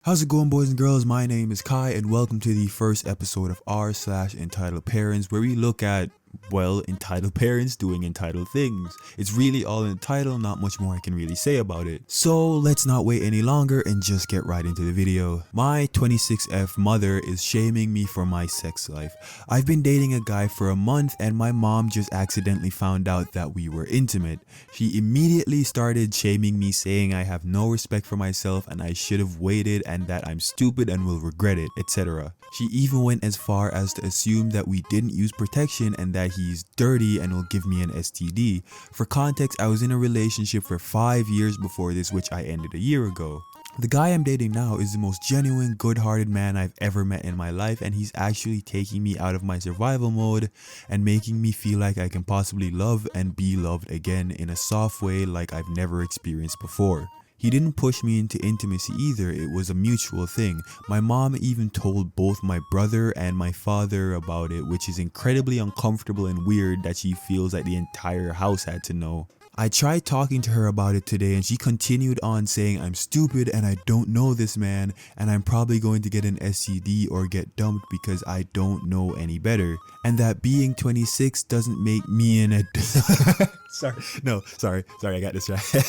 How's it going, boys and girls? My name is Kai and welcome to the first episode of r/entitled parents, where we look at, well, entitled parents doing entitled things. It's really all in the title, not much more I can really say about it. So let's not wait any longer and just get right into the video. My 26F mother is shaming me for my sex life. I've been dating a guy for a month and my mom just accidentally found out that we were intimate. She immediately started shaming me, saying I have no respect for myself and I should have waited and that I'm stupid and will regret it, etc. She even went as far as to assume that we didn't use protection and that he's dirty and will give me an STD. For context, I was in a relationship for 5 years before this, which I ended a year ago. The guy I'm dating now is the most genuine, good-hearted man I've ever met in my life, and he's actually taking me out of my survival mode and making me feel like I can possibly love and be loved again in a soft way like I've never experienced before. He didn't push me into intimacy either, it was a mutual thing. My mom even told both my brother and my father about it, which is incredibly uncomfortable and weird that she feels like the entire house had to know. I tried talking to her about it today and she continued on saying I'm stupid and I don't know this man and I'm probably going to get an STD or get dumped because I don't know any better. And that being 26 doesn't make me an sorry, I got distracted.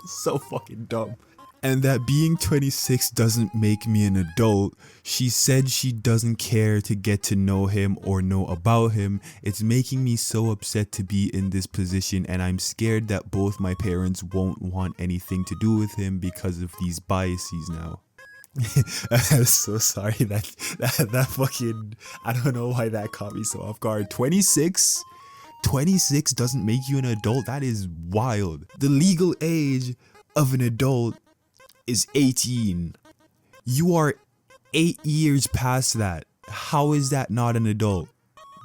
So fucking dumb. And that being 26 doesn't make me an adult. She said she doesn't care to get to know him or know about him. It's making me so upset to be in this position, and I'm scared that both my parents won't want anything to do with him because of these biases now. I'm so sorry that fucking, I don't know why that caught me so off guard. 26 doesn't make you an adult. That is wild. The legal age of an adult is 18. You are 8 years past that. How is that not an adult?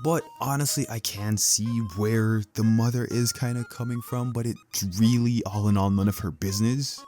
But honestly, I can see where the mother is kind of coming from, but it's really all in all none of her business.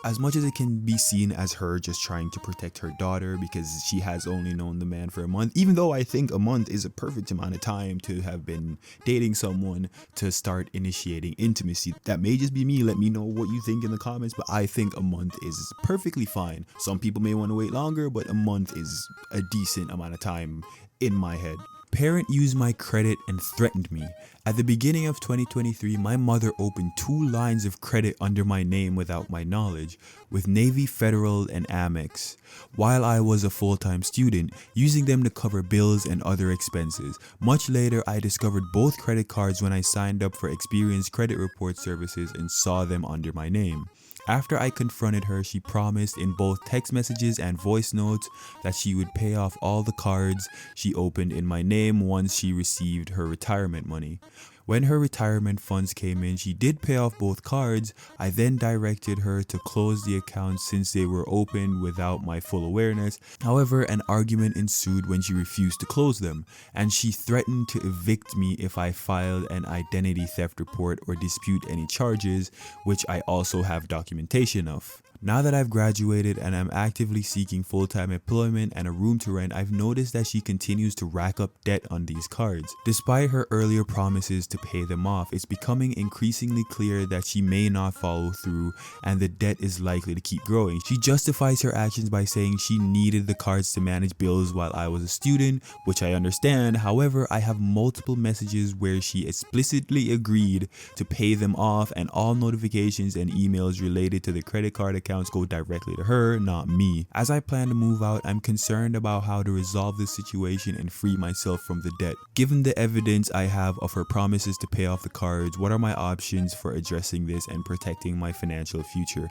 As much as it can be seen as her just trying to protect her daughter because she has only known the man for a month, even though I think a month is a perfect amount of time to have been dating someone to start initiating intimacy. That may just be me, let me know what you think in the comments, but I think a month is perfectly fine. Some people may want to wait longer, but a month is a decent amount of time in my head. Parent used my credit and threatened me. At the beginning of 2023, my mother opened 2 lines of credit under my name without my knowledge, with Navy Federal and Amex, while I was a full-time student, using them to cover bills and other expenses. Much later, I discovered both credit cards when I signed up for Experience Credit Report Services and saw them under my name. After I confronted her, she promised in both text messages and voice notes that she would pay off all the cards she opened in my name once she received her retirement money. When her retirement funds came in, she did pay off both cards. I then directed her to close the accounts since they were opened without my full awareness. However, an argument ensued when she refused to close them, and she threatened to evict me if I filed an identity theft report or dispute any charges, which I also have documentation of. Now that I've graduated and I'm actively seeking full-time employment and a room to rent, I've noticed that she continues to rack up debt on these cards. Despite her earlier promises to pay them off, it's becoming increasingly clear that she may not follow through and the debt is likely to keep growing. She justifies her actions by saying she needed the cards to manage bills while I was a student, which I understand. However, I have multiple messages where she explicitly agreed to pay them off, and all notifications and emails related to the credit card accounts go directly to her, not me. As I plan to move out, I'm concerned about how to resolve this situation and free myself from the debt. Given the evidence I have of her promises to pay off the cards, what are my options for addressing this and protecting my financial future?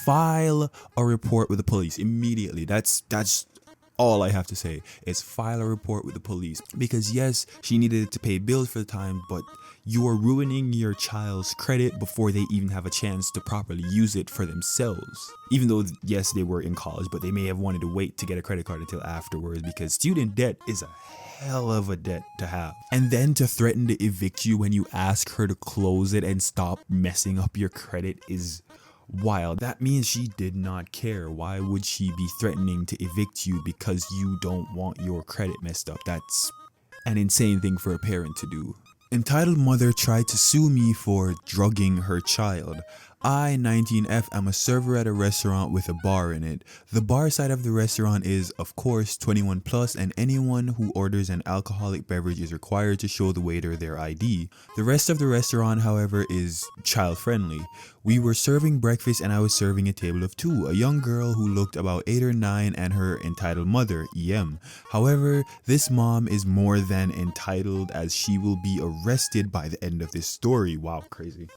File a report with the police immediately. That's all I have to say is file a report with the police, because yes, she needed to pay bills for the time, but you are ruining your child's credit before they even have a chance to properly use it for themselves. Even though, yes, they were in college, but they may have wanted to wait to get a credit card until afterwards, because student debt is a hell of a debt to have. And then to threaten to evict you when you ask her to close it and stop messing up your credit is wild. That means she did not care. Why would she be threatening to evict you because you don't want your credit messed up? That's an insane thing for a parent to do. Entitled mother tried to sue me for drugging her child. I, 19F, am a server at a restaurant with a bar in it. The bar side of the restaurant is, of course, 21 plus, and anyone who orders an alcoholic beverage is required to show the waiter their ID. The rest of the restaurant, however, is child friendly. We were serving breakfast and I was serving a table of 2, a young girl who looked about 8 or 9 and her entitled mother, EM. However, this mom is more than entitled as she will be arrested by the end of this story. Wow, crazy.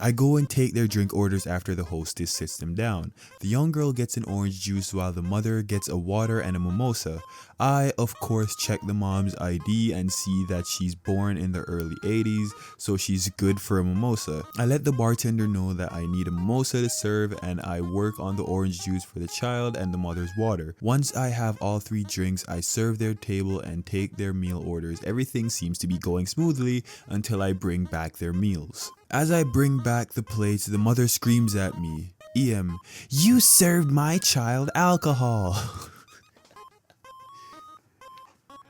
I go and take their drink orders after the hostess sits them down. The young girl gets an orange juice while the mother gets a water and a mimosa. I, of course, check the mom's ID and see that she's born in the early 80s, so she's good for a mimosa. I let the bartender know that I need a mimosa to serve and I work on the orange juice for the child and the mother's water. Once I have all 3 drinks, I serve their table and take their meal orders. Everything seems to be going smoothly until I bring back their meals. As I bring back the plates, the mother screams at me, "EM, you served my child alcohol."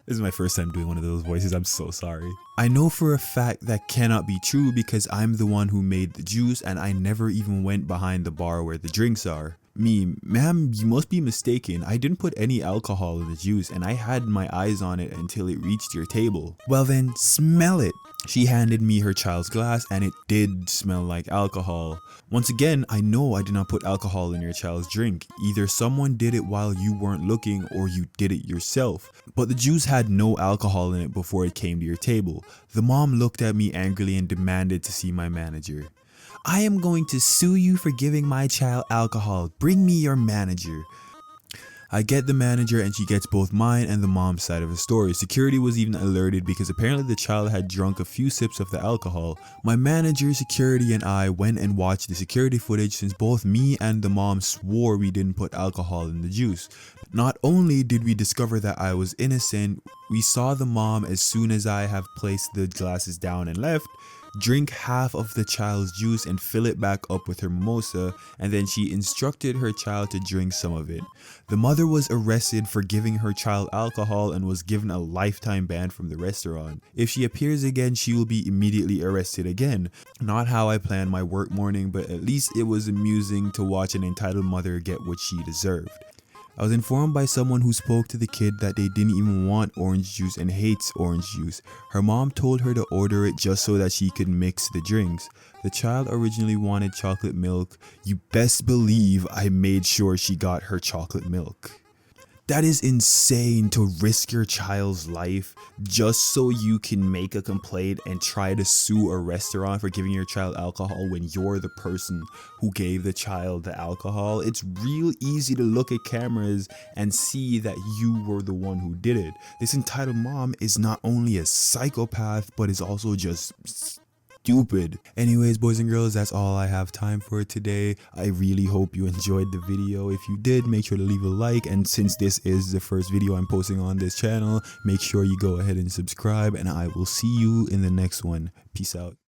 This is my first time doing one of those voices, I'm so sorry. I know for a fact that cannot be true because I'm the one who made the juice and I never even went behind the bar where the drinks are. Me, ma'am, you must be mistaken. I didn't put any alcohol in the juice and I had my eyes on it until it reached your table. Well then, smell it. She handed me her child's glass and it did smell like alcohol. Once again, I know I did not put alcohol in your child's drink. Either someone did it while you weren't looking or you did it yourself. But the juice had no alcohol in it before it came to your table. The mom looked at me angrily and demanded to see my manager. "I am going to sue you for giving my child alcohol. Bring me your manager." I get the manager and she gets both mine and the mom's side of the story. Security was even alerted because apparently the child had drunk a few sips of the alcohol. My manager, security, and I went and watched the security footage since both me and the mom swore we didn't put alcohol in the juice. Not only did we discover that I was innocent, we saw the mom, as soon as I have placed the glasses down and left, drink half of the child's juice and fill it back up with her mimosa, and then she instructed her child to drink some of it. The mother was arrested for giving her child alcohol and was given a lifetime ban from the restaurant. If she appears again, she will be immediately arrested again. Not how I planned my work morning, but at least it was amusing to watch an entitled mother get what she deserved. I was informed by someone who spoke to the kid that they didn't even want orange juice and hates orange juice. Her mom told her to order it just so that she could mix the drinks. The child originally wanted chocolate milk. You best believe I made sure she got her chocolate milk. That is insane to risk your child's life just so you can make a complaint and try to sue a restaurant for giving your child alcohol when you're the person who gave the child the alcohol. It's real easy to look at cameras and see that you were the one who did it. This entitled mom is not only a psychopath, but is also just stupid. Anyways, boys and girls, that's all I have time for today. I really hope you enjoyed the video. If you did, make sure to leave a like, and since this is the first video I'm posting on this channel, make sure you go ahead and subscribe, and I will see you in the next one. Peace out.